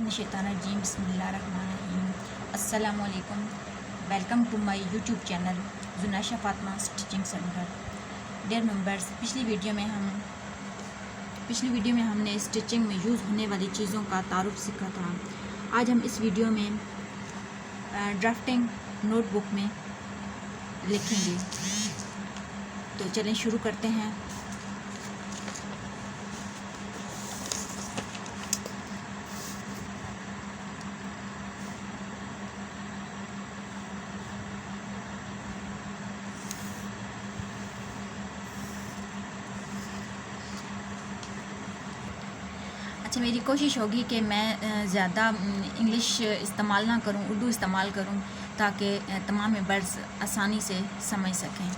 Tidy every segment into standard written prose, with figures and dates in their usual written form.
बिस्मिल्लाहिर्रहमानिर्रहीम बिस्मिल्लाहिर्रहमानिर्रहीम। अस्सलामु अलैकुम। Welcome to my YouTube channel Junaisha Fatima stitching centre. Dear members, पिछली वीडियो में हमने स्टिचिंग में यूज़ होने वाली चीज़ों का तारुफ सीखा था। आज हम इस वीडियो में ड्राफ्टिंग नोटबुक में लिखेंगे। तो चलें शुरू करते हैं। अच्छा, मेरी कोशिश होगी कि मैं ज़्यादा इंग्लिश इस्तेमाल ना करूं, उर्दू इस्तेमाल करूं ताकि तमाम मेंबर्स आसानी से समझ सकें।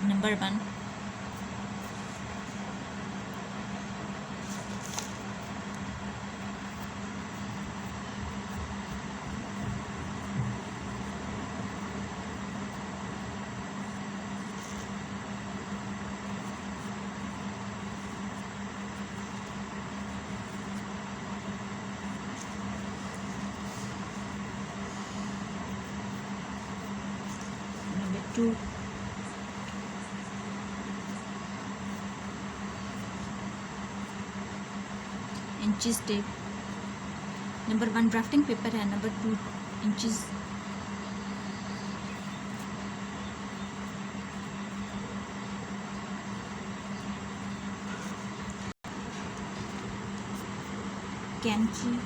Number 1, number 2, inches tape. Number 1 drafting paper है, नंबर 2 इंचेस। कैंची,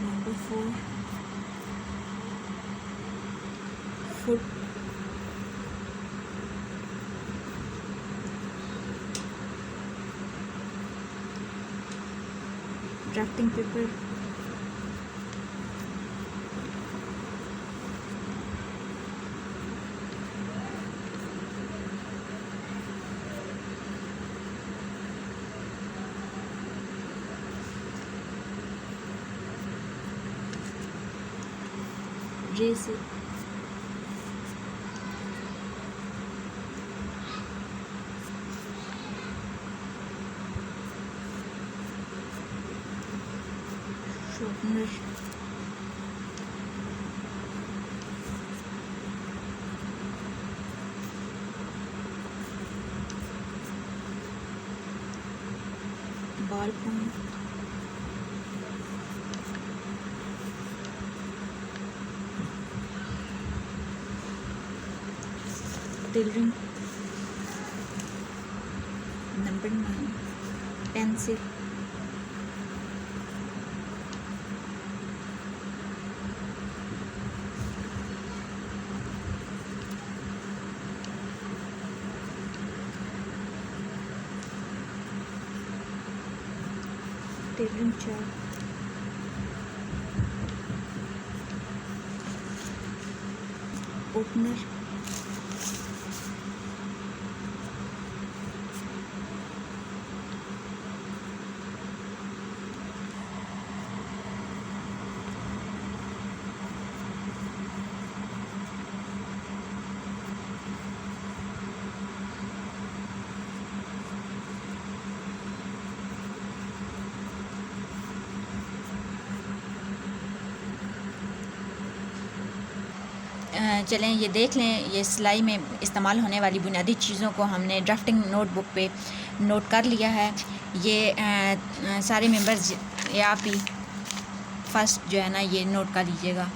number 4 foot, drafting paper, razor, sharpener, ball point, tailoring. Number 9 pencil, tailoring chart, opener, चलें ये देख लें। ये सिलाई में इस्तेमाल होने वाली बुनियादी चीज़ों को हमने ड्राफ्टिंग नोटबुक पे नोट कर लिया है। ये सारे मेंबर्स ये आप ही फर्स्ट जो है ना ये नोट कर लीजिएगा।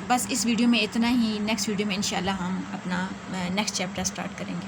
बस इस वीडियो में इतना ही। नेक्स्ट वीडियो में इंशाल्लाह हम अपना नेक्स्ट चैप्टर स्टार्ट करेंगे।